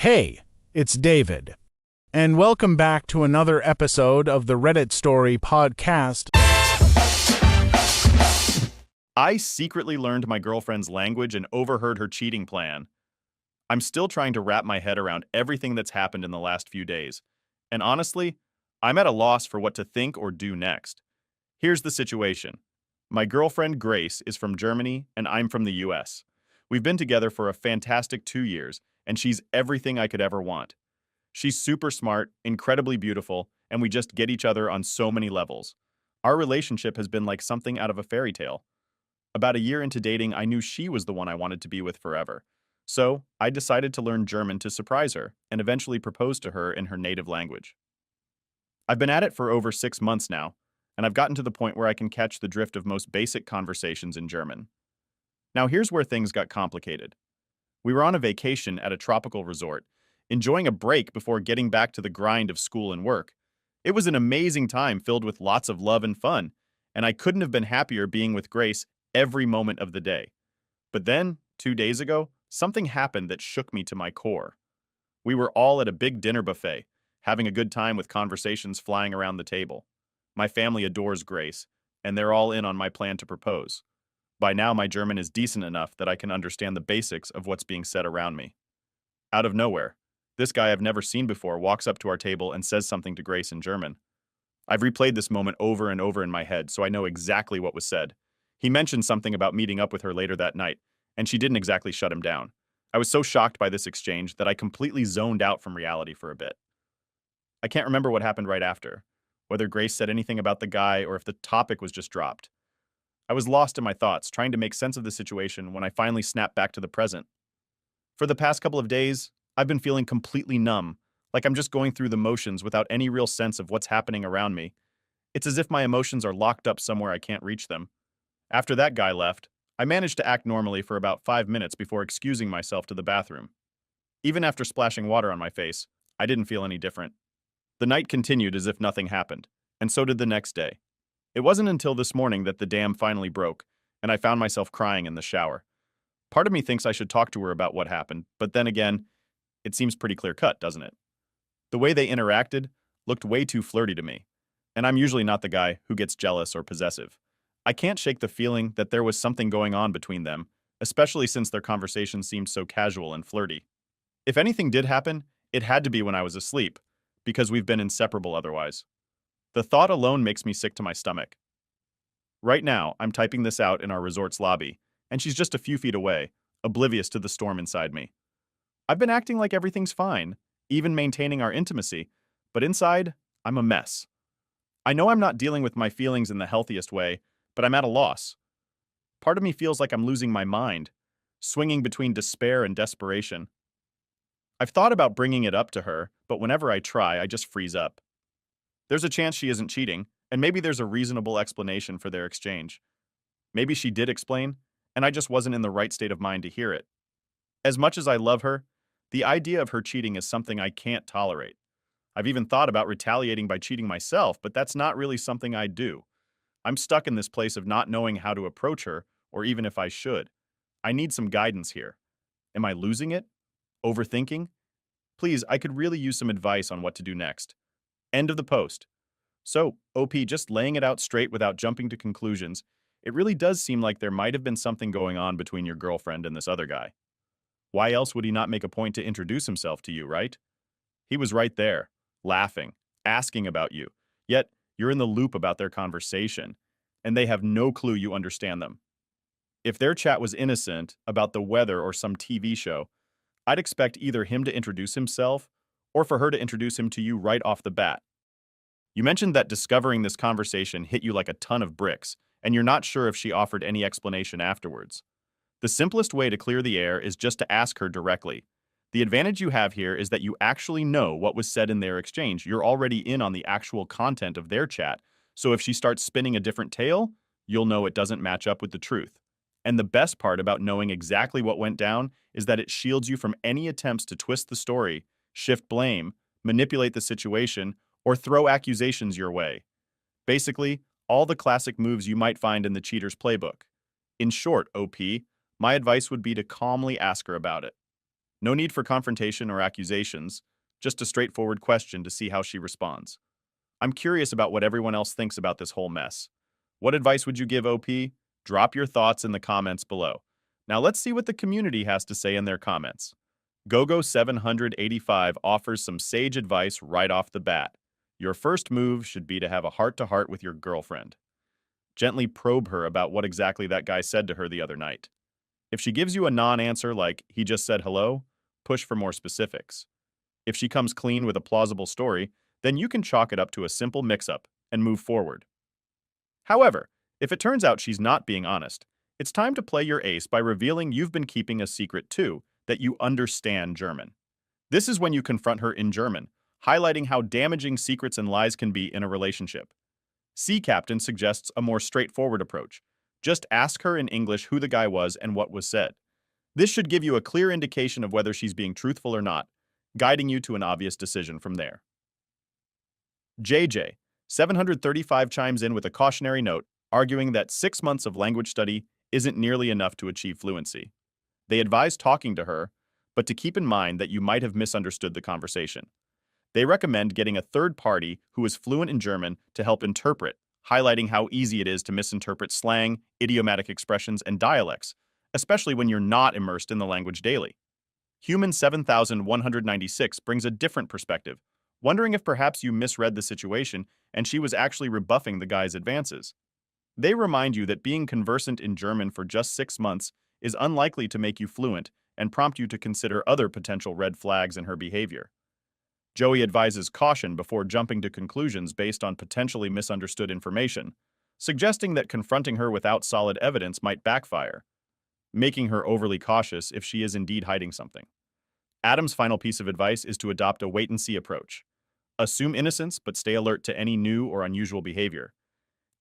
Hey, it's David, and welcome back to another episode of the Reddit Story podcast. I secretly learned my girlfriend's language and overheard her cheating plan. I'm still trying to wrap my head around everything that's happened in the last few days. And honestly, I'm at a loss for what to think or do next. Here's the situation. My girlfriend Grace is from Germany and I'm from the US. We've been together for a fantastic 2 years, and she's everything I could ever want. She's super smart, incredibly beautiful, and we just get each other on so many levels. Our relationship has been like something out of a fairy tale. About a year into dating, I knew she was the one I wanted to be with forever. So, I decided to learn German to surprise her and eventually propose to her in her native language. I've been at it for over 6 months now, and I've gotten to the point where I can catch the drift of most basic conversations in German. Now, here's where things got complicated. We were on a vacation at a tropical resort, enjoying a break before getting back to the grind of school and work. It was an amazing time filled with lots of love and fun, and I couldn't have been happier being with Grace every moment of the day. But then, 2 days ago, something happened that shook me to my core. We were all at a big dinner buffet, having a good time with conversations flying around the table. My family adores Grace, and they're all in on my plan to propose. By now, my German is decent enough that I can understand the basics of what's being said around me. Out of nowhere, this guy I've never seen before walks up to our table and says something to Grace in German. I've replayed this moment over and over in my head, so I know exactly what was said. He mentioned something about meeting up with her later that night, and she didn't exactly shut him down. I was so shocked by this exchange that I completely zoned out from reality for a bit. I can't remember what happened right after, whether Grace said anything about the guy or if the topic was just dropped. I was lost in my thoughts, trying to make sense of the situation when I finally snapped back to the present. For the past couple of days, I've been feeling completely numb, like I'm just going through the motions without any real sense of what's happening around me. It's as if my emotions are locked up somewhere I can't reach them. After that guy left, I managed to act normally for about 5 minutes before excusing myself to the bathroom. Even after splashing water on my face, I didn't feel any different. The night continued as if nothing happened, and so did the next day. It wasn't until this morning that the dam finally broke, and I found myself crying in the shower. Part of me thinks I should talk to her about what happened, but then again, it seems pretty clear-cut, doesn't it? The way they interacted looked way too flirty to me, and I'm usually not the guy who gets jealous or possessive. I can't shake the feeling that there was something going on between them, especially since their conversation seemed so casual and flirty. If anything did happen, it had to be when I was asleep, because we've been inseparable otherwise. The thought alone makes me sick to my stomach. Right now, I'm typing this out in our resort's lobby, and she's just a few feet away, oblivious to the storm inside me. I've been acting like everything's fine, even maintaining our intimacy, but inside, I'm a mess. I know I'm not dealing with my feelings in the healthiest way, but I'm at a loss. Part of me feels like I'm losing my mind, swinging between despair and desperation. I've thought about bringing it up to her, but whenever I try, I just freeze up. There's a chance she isn't cheating, and maybe there's a reasonable explanation for their exchange. Maybe she did explain, and I just wasn't in the right state of mind to hear it. As much as I love her, the idea of her cheating is something I can't tolerate. I've even thought about retaliating by cheating myself, but that's not really something I'd do. I'm stuck in this place of not knowing how to approach her, or even if I should. I need some guidance here. Am I losing it? Overthinking? Please, I could really use some advice on what to do next. End of the post. So, OP, just laying it out straight without jumping to conclusions, it really does seem like there might have been something going on between your girlfriend and this other guy. Why else would he not make a point to introduce himself to you, right? He was right there, laughing, asking about you, yet you're in the loop about their conversation, and they have no clue you understand them. If their chat was innocent, about the weather or some TV show, I'd expect either him to introduce himself or for her to introduce him to you right off the bat. You mentioned that discovering this conversation hit you like a ton of bricks, and you're not sure if she offered any explanation afterwards. The simplest way to clear the air is just to ask her directly. The advantage you have here is that you actually know what was said in their exchange. You're already in on the actual content of their chat, so if she starts spinning a different tale, you'll know it doesn't match up with the truth. And the best part about knowing exactly what went down is that it shields you from any attempts to twist the story, shift blame, manipulate the situation, or throw accusations your way. Basically, all the classic moves you might find in the cheater's playbook. In short, OP, my advice would be to calmly ask her about it. No need for confrontation or accusations, just a straightforward question to see how she responds. I'm curious about what everyone else thinks about this whole mess. What advice would you give, OP? Drop your thoughts in the comments below. Now let's see what the community has to say in their comments. GoGo785 offers some sage advice right off the bat. Your first move should be to have a heart-to-heart with your girlfriend. Gently probe her about what exactly that guy said to her the other night. If she gives you a non-answer like, he just said hello, push for more specifics. If she comes clean with a plausible story, then you can chalk it up to a simple mix-up and move forward. However, if it turns out she's not being honest, it's time to play your ace by revealing you've been keeping a secret too, that you understand German. This is when you confront her in German, highlighting how damaging secrets and lies can be in a relationship. Sea Captain suggests a more straightforward approach. Just ask her in English who the guy was and what was said. This should give you a clear indication of whether she's being truthful or not, guiding you to an obvious decision from there. JJ, 735 chimes in with a cautionary note, arguing that 6 months of language study isn't nearly enough to achieve fluency. They advise talking to her, but to keep in mind that you might have misunderstood the conversation. They recommend getting a third party who is fluent in German to help interpret, highlighting how easy it is to misinterpret slang, idiomatic expressions, and dialects, especially when you're not immersed in the language daily. Human 7196 brings a different perspective, wondering if perhaps you misread the situation and she was actually rebuffing the guy's advances. They remind you that being conversant in German for just 6 months is unlikely to make you fluent and prompt you to consider other potential red flags in her behavior. Joey advises caution before jumping to conclusions based on potentially misunderstood information, suggesting that confronting her without solid evidence might backfire, making her overly cautious if she is indeed hiding something. Adam's final piece of advice is to adopt a wait-and-see approach. Assume innocence, but stay alert to any new or unusual behavior.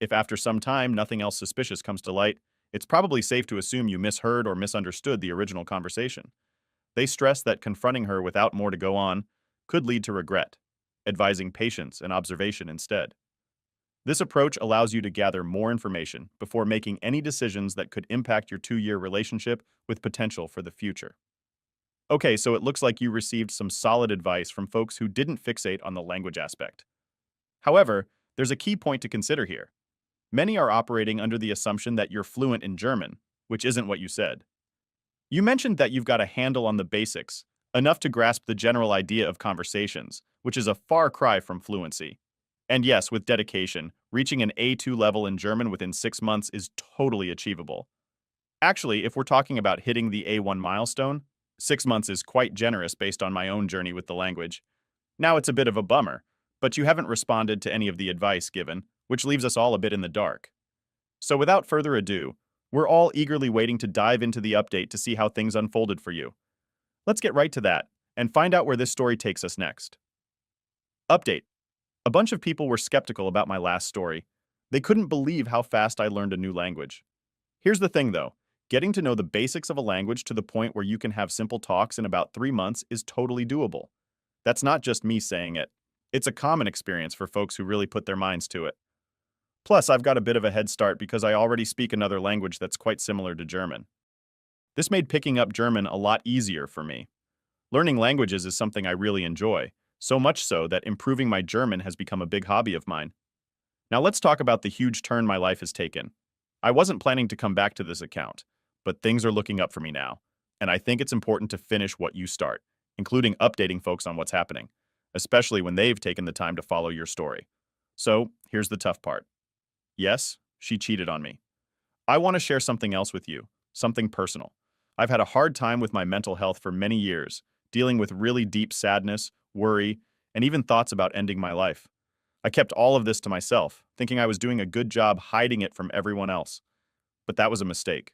If after some time nothing else suspicious comes to light, it's probably safe to assume you misheard or misunderstood the original conversation. They stress that confronting her without more to go on could lead to regret, advising patience and observation instead. This approach allows you to gather more information before making any decisions that could impact your 2-year relationship with potential for the future. Okay, so it looks like you received some solid advice from folks who didn't fixate on the language aspect. However, there's a key point to consider here. Many are operating under the assumption that you're fluent in German, which isn't what you said. You mentioned that you've got a handle on the basics, enough to grasp the general idea of conversations, which is a far cry from fluency. And yes, with dedication, reaching an A2 level in German within 6 months is totally achievable. Actually, if we're talking about hitting the A1 milestone, 6 months is quite generous based on my own journey with the language. Now it's a bit of a bummer, but you haven't responded to any of the advice given, which leaves us all a bit in the dark. So without further ado, we're all eagerly waiting to dive into the update to see how things unfolded for you. Let's get right to that and find out where this story takes us next. Update. A bunch of people were skeptical about my last story. They couldn't believe how fast I learned a new language. Here's the thing though, getting to know the basics of a language to the point where you can have simple talks in about 3 months is totally doable. That's not just me saying it. It's a common experience for folks who really put their minds to it. Plus, I've got a bit of a head start because I already speak another language that's quite similar to German. This made picking up German a lot easier for me. Learning languages is something I really enjoy, so much so that improving my German has become a big hobby of mine. Now let's talk about the huge turn my life has taken. I wasn't planning to come back to this account, but things are looking up for me now, and I think it's important to finish what you start, including updating folks on what's happening, especially when they've taken the time to follow your story. So, here's the tough part. Yes, she cheated on me. I want to share something else with you, something personal. I've had a hard time with my mental health for many years, dealing with really deep sadness, worry, and even thoughts about ending my life. I kept all of this to myself, thinking I was doing a good job hiding it from everyone else. But that was a mistake.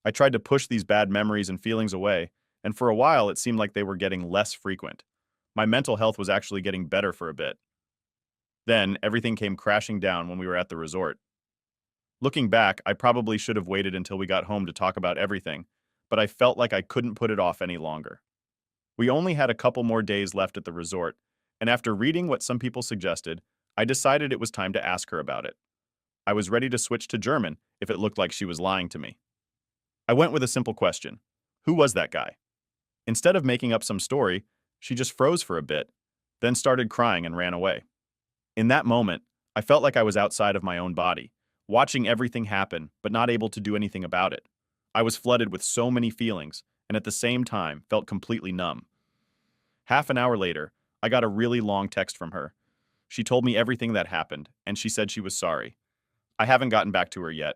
I tried to push these bad memories and feelings away, and for a while it seemed like they were getting less frequent. My mental health was actually getting better for a bit. Then, everything came crashing down when we were at the resort. Looking back, I probably should have waited until we got home to talk about everything, but I felt like I couldn't put it off any longer. We only had a couple more days left at the resort, and after reading what some people suggested, I decided it was time to ask her about it. I was ready to switch to German if it looked like she was lying to me. I went with a simple question. Who was that guy? Instead of making up some story, she just froze for a bit, then started crying and ran away. In that moment, I felt like I was outside of my own body, watching everything happen, but not able to do anything about it. I was flooded with so many feelings, and at the same time felt completely numb. Half an hour later, I got a really long text from her. She told me everything that happened, and she said she was sorry. I haven't gotten back to her yet.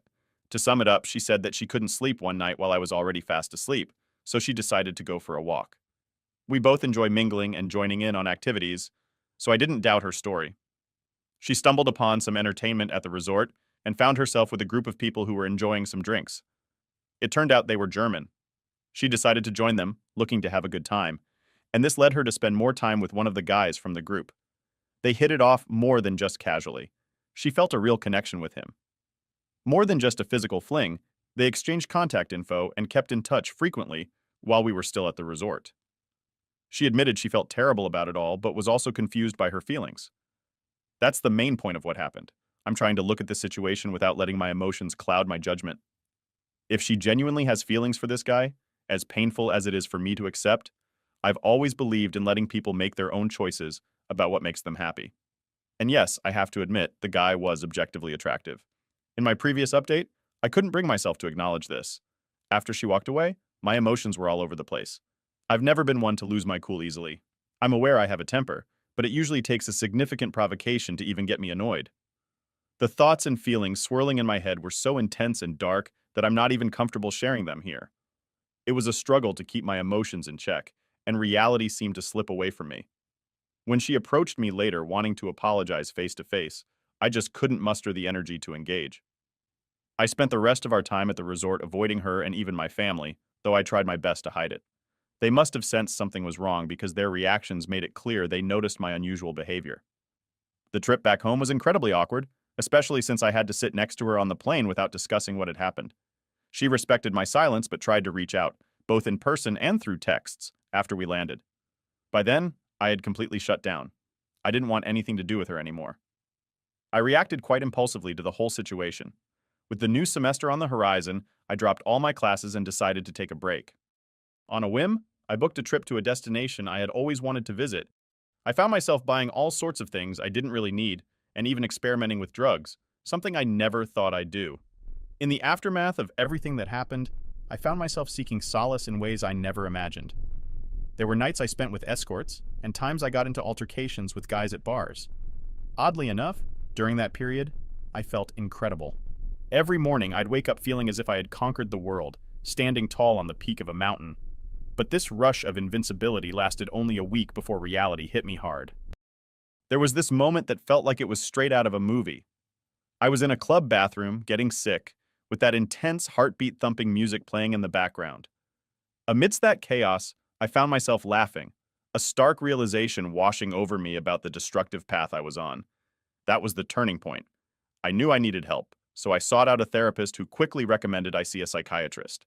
To sum it up, she said that she couldn't sleep one night while I was already fast asleep, so she decided to go for a walk. We both enjoy mingling and joining in on activities, so I didn't doubt her story. She stumbled upon some entertainment at the resort and found herself with a group of people who were enjoying some drinks. It turned out they were German. She decided to join them, looking to have a good time, and this led her to spend more time with one of the guys from the group. They hit it off more than just casually. She felt a real connection with him. More than just a physical fling, they exchanged contact info and kept in touch frequently while we were still at the resort. She admitted she felt terrible about it all, but was also confused by her feelings. That's the main point of what happened. I'm trying to look at this situation without letting my emotions cloud my judgment. If she genuinely has feelings for this guy, as painful as it is for me to accept, I've always believed in letting people make their own choices about what makes them happy. And yes, I have to admit, the guy was objectively attractive. In my previous update, I couldn't bring myself to acknowledge this. After she walked away, my emotions were all over the place. I've never been one to lose my cool easily. I'm aware I have a temper, but it usually takes a significant provocation to even get me annoyed. The thoughts and feelings swirling in my head were so intense and dark that I'm not even comfortable sharing them here. It was a struggle to keep my emotions in check, and reality seemed to slip away from me. When she approached me later wanting to apologize face to face, I just couldn't muster the energy to engage. I spent the rest of our time at the resort avoiding her and even my family, though I tried my best to hide it. They must have sensed something was wrong because their reactions made it clear they noticed my unusual behavior. The trip back home was incredibly awkward, especially since I had to sit next to her on the plane without discussing what had happened. She respected my silence but tried to reach out, both in person and through texts, after we landed. By then, I had completely shut down. I didn't want anything to do with her anymore. I reacted quite impulsively to the whole situation. With the new semester on the horizon, I dropped all my classes and decided to take a break. On a whim, I booked a trip to a destination I had always wanted to visit. I found myself buying all sorts of things I didn't really need, and even experimenting with drugs, something I never thought I'd do. In the aftermath of everything that happened, I found myself seeking solace in ways I never imagined. There were nights I spent with escorts, and times I got into altercations with guys at bars. Oddly enough, during that period, I felt incredible. Every morning, I'd wake up feeling as if I had conquered the world, standing tall on the peak of a mountain. But this rush of invincibility lasted only a week before reality hit me hard. There was this moment that felt like it was straight out of a movie. I was in a club bathroom, getting sick, with that intense heartbeat-thumping music playing in the background. Amidst that chaos, I found myself laughing, a stark realization washing over me about the destructive path I was on. That was the turning point. I knew I needed help, so I sought out a therapist who quickly recommended I see a psychiatrist.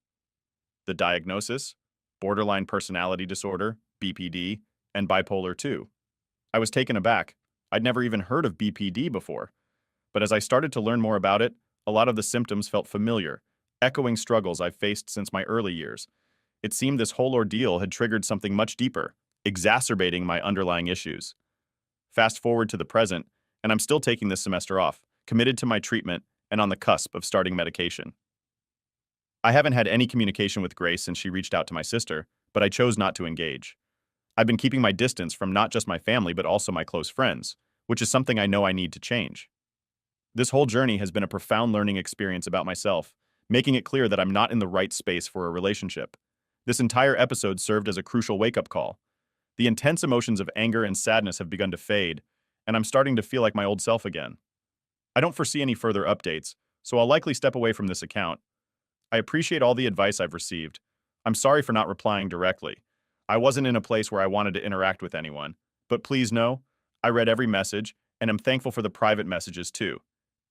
The diagnosis? Borderline personality disorder, BPD, and bipolar 2. I was taken aback. I'd never even heard of BPD before. But as I started to learn more about it, a lot of the symptoms felt familiar, echoing struggles I've faced since my early years. It seemed this whole ordeal had triggered something much deeper, exacerbating my underlying issues. Fast forward to the present, and I'm still taking this semester off, committed to my treatment and on the cusp of starting medication. I haven't had any communication with Grace since she reached out to my sister, but I chose not to engage. I've been keeping my distance from not just my family but also my close friends, which is something I know I need to change. This whole journey has been a profound learning experience about myself, making it clear that I'm not in the right space for a relationship. This entire episode served as a crucial wake-up call. The intense emotions of anger and sadness have begun to fade, and I'm starting to feel like my old self again. I don't foresee any further updates, so I'll likely step away from this account. I appreciate all the advice I've received. I'm sorry for not replying directly. I wasn't in a place where I wanted to interact with anyone, but please know, I read every message, and am thankful for the private messages too.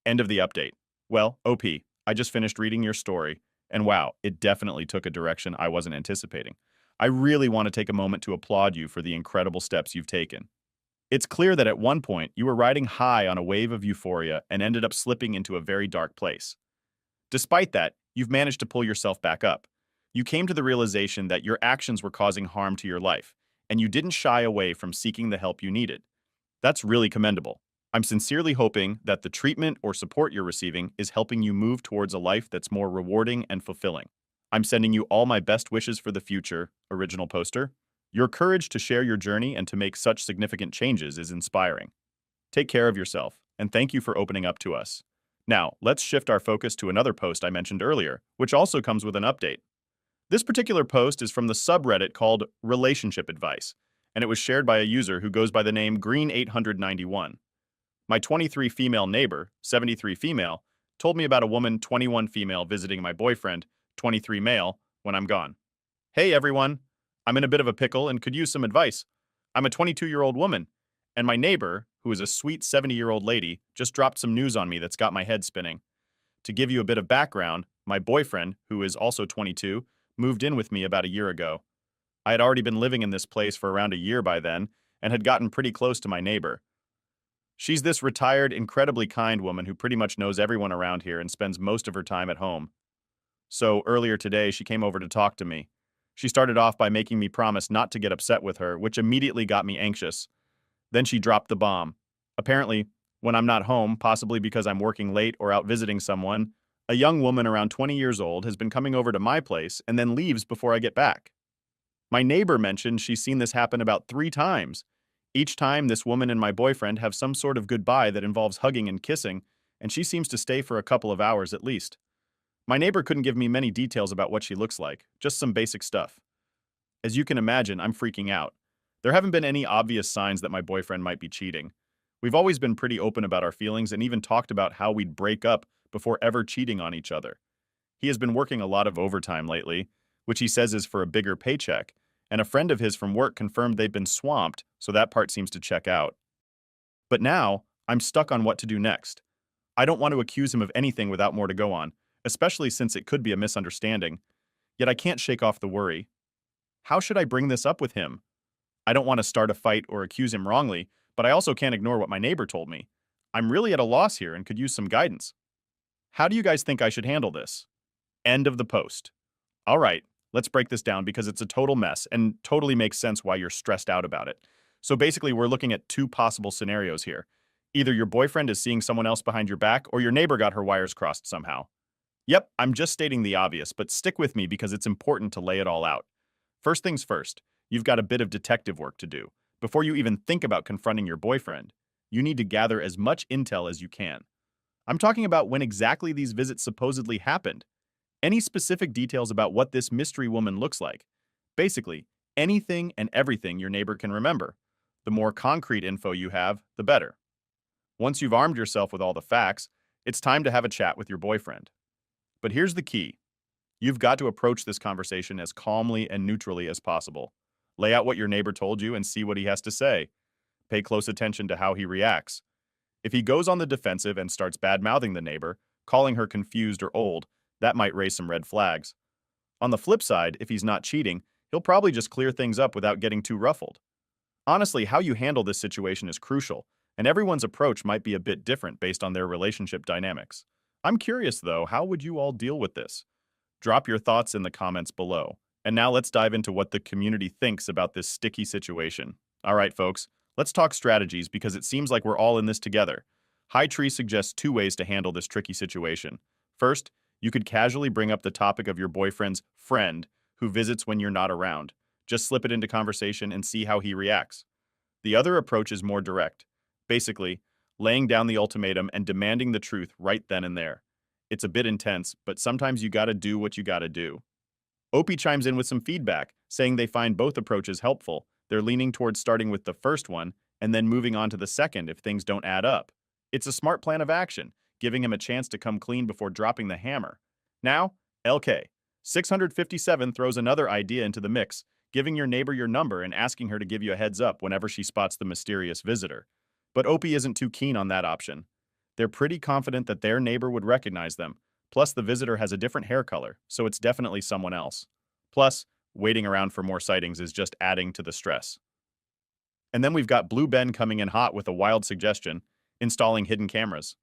End of the update. Well, OP, I just finished reading your story, and wow, it definitely took a direction I wasn't anticipating. I really want to take a moment to applaud you for the incredible steps you've taken. It's clear that at one point you were riding high on a wave of euphoria and ended up slipping into a very dark place. Despite that, you've managed to pull yourself back up. You came to the realization that your actions were causing harm to your life, and you didn't shy away from seeking the help you needed. That's really commendable. I'm sincerely hoping that the treatment or support you're receiving is helping you move towards a life that's more rewarding and fulfilling. I'm sending you all my best wishes for the future, original poster. Your courage to share your journey and to make such significant changes is inspiring. Take care of yourself, and thank you for opening up to us. Now, let's shift our focus to another post I mentioned earlier, which also comes with an update. This particular post is from the subreddit called Relationship Advice, and it was shared by a user who goes by the name Green891. My 23 female neighbor, 73 female, told me about a woman, 21 female, visiting my boyfriend, 23 male, when I'm gone. Hey everyone, I'm in a bit of a pickle and could use some advice. I'm a 22-year-old woman, and my neighbor, who is a sweet 70-year-old lady, just dropped some news on me that's got my head spinning. To give you a bit of background, my boyfriend, who is also 22, moved in with me about a year ago. I had already been living in this place for around a year by then and had gotten pretty close to my neighbor. She's this retired, incredibly kind woman who pretty much knows everyone around here and spends most of her time at home. So earlier today, she came over to talk to me. She started off by making me promise not to get upset with her, which immediately got me anxious. Then she dropped the bomb. Apparently, when I'm not home, possibly because I'm working late or out visiting someone, a young woman around 20 years old has been coming over to my place and then leaves before I get back. My neighbor mentioned she's seen this happen about 3 times. Each time, this woman and my boyfriend have some sort of goodbye that involves hugging and kissing, and she seems to stay for a couple of hours at least. My neighbor couldn't give me many details about what she looks like, just some basic stuff. As you can imagine, I'm freaking out. There haven't been any obvious signs that my boyfriend might be cheating. We've always been pretty open about our feelings and even talked about how we'd break up before ever cheating on each other. He has been working a lot of overtime lately, which he says is for a bigger paycheck, and a friend of his from work confirmed they've been swamped, so that part seems to check out. But now, I'm stuck on what to do next. I don't want to accuse him of anything without more to go on, especially since it could be a misunderstanding. Yet I can't shake off the worry. How should I bring this up with him? I don't want to start a fight or accuse him wrongly, but I also can't ignore what my neighbor told me. I'm really at a loss here and could use some guidance. How do you guys think I should handle this? End of the post. All right, let's break this down because it's a total mess and totally makes sense why you're stressed out about it. So basically, we're looking at 2 possible scenarios here. Either your boyfriend is seeing someone else behind your back or your neighbor got her wires crossed somehow. Yep, I'm just stating the obvious, but stick with me because it's important to lay it all out. First things first, you've got a bit of detective work to do. Before you even think about confronting your boyfriend, you need to gather as much intel as you can. I'm talking about when exactly these visits supposedly happened. Any specific details about what this mystery woman looks like. Basically, anything and everything your neighbor can remember. The more concrete info you have, the better. Once you've armed yourself with all the facts, it's time to have a chat with your boyfriend. But here's the key. You've got to approach this conversation as calmly and neutrally as possible. Lay out what your neighbor told you and see what he has to say. Pay close attention to how he reacts. If he goes on the defensive and starts bad-mouthing the neighbor, calling her confused or old, that might raise some red flags. On the flip side, if he's not cheating, he'll probably just clear things up without getting too ruffled. Honestly, how you handle this situation is crucial, and everyone's approach might be a bit different based on their relationship dynamics. I'm curious, though, how would you all deal with this? Drop your thoughts in the comments below. And now let's dive into what the community thinks about this sticky situation. All right, folks, let's talk strategies because it seems like we're all in this together. High Tree suggests 2 ways to handle this tricky situation. First, you could casually bring up the topic of your boyfriend's friend who visits when you're not around. Just slip it into conversation and see how he reacts. The other approach is more direct. Basically, laying down the ultimatum and demanding the truth right then and there. It's a bit intense, but sometimes you gotta do what you gotta do. Opie chimes in with some feedback, saying they find both approaches helpful. They're leaning towards starting with the first one and then moving on to the second if things don't add up. It's a smart plan of action, giving him a chance to come clean before dropping the hammer. Now, LK. 657 throws another idea into the mix, giving your neighbor your number and asking her to give you a heads up whenever she spots the mysterious visitor. But Opie isn't too keen on that option. They're pretty confident that their neighbor would recognize them. Plus, the visitor has a different hair color, so it's definitely someone else. Plus, waiting around for more sightings is just adding to the stress. And then we've got Blue Ben coming in hot with a wild suggestion, installing hidden cameras.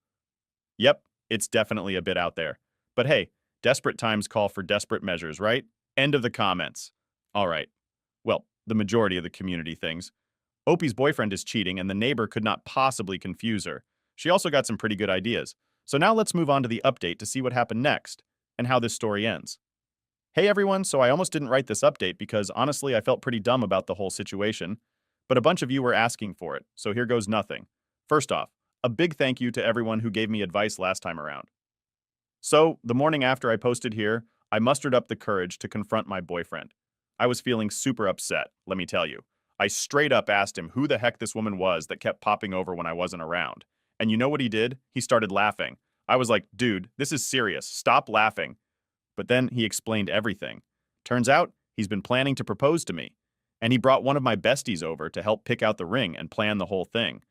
Yep, it's definitely a bit out there. But hey, desperate times call for desperate measures, right? End of the comments. All right. Well, the majority of the community things. Opie's boyfriend is cheating, and the neighbor could not possibly confuse her. She also got some pretty good ideas. So now let's move on to the update to see what happened next and how this story ends. Hey everyone, so I almost didn't write this update because honestly I felt pretty dumb about the whole situation, but a bunch of you were asking for it, so here goes nothing. First off, a big thank you to everyone who gave me advice last time around. So, the morning after I posted here, I mustered up the courage to confront my boyfriend. I was feeling super upset, let me tell you. I straight up asked him who the heck this woman was that kept popping over when I wasn't around. And you know what he did? He started laughing. I was like, dude, this is serious. Stop laughing. But then he explained everything. Turns out, he's been planning to propose to me. And he brought one of my besties over to help pick out the ring and plan the whole thing.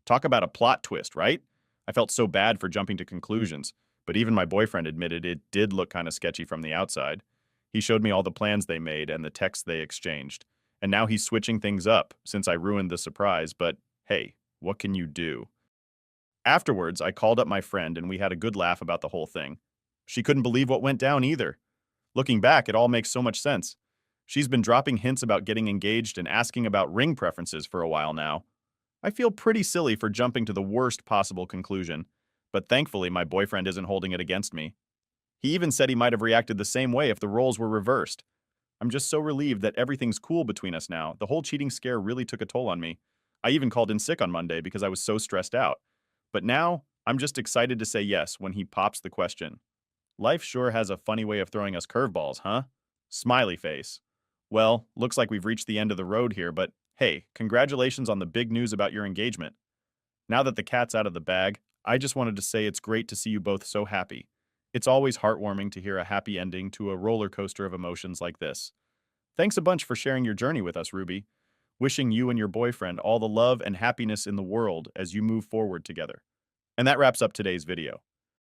Talk about a plot twist, right? I felt so bad for jumping to conclusions, but even my boyfriend admitted it did look kind of sketchy from the outside. He showed me all the plans they made and the texts they exchanged. And now he's switching things up since I ruined the surprise, but hey, what can you do? Afterwards, I called up my friend and we had a good laugh about the whole thing. She couldn't believe what went down either. Looking back, it all makes so much sense. She's been dropping hints about getting engaged and asking about ring preferences for a while now. I feel pretty silly for jumping to the worst possible conclusion, but thankfully my boyfriend isn't holding it against me. He even said he might have reacted the same way if the roles were reversed. I'm just so relieved that everything's cool between us now. The whole cheating scare really took a toll on me. I even called in sick on Monday because I was so stressed out. But now, I'm just excited to say yes when he pops the question. Life sure has a funny way of throwing us curveballs, huh? Smiley face. Well, looks like we've reached the end of the road here, but hey, congratulations on the big news about your engagement. Now that the cat's out of the bag, I just wanted to say it's great to see you both so happy. It's always heartwarming to hear a happy ending to a roller coaster of emotions like this. Thanks a bunch for sharing your journey with us, Ruby. Wishing you and your boyfriend all the love and happiness in the world as you move forward together. And that wraps up today's video.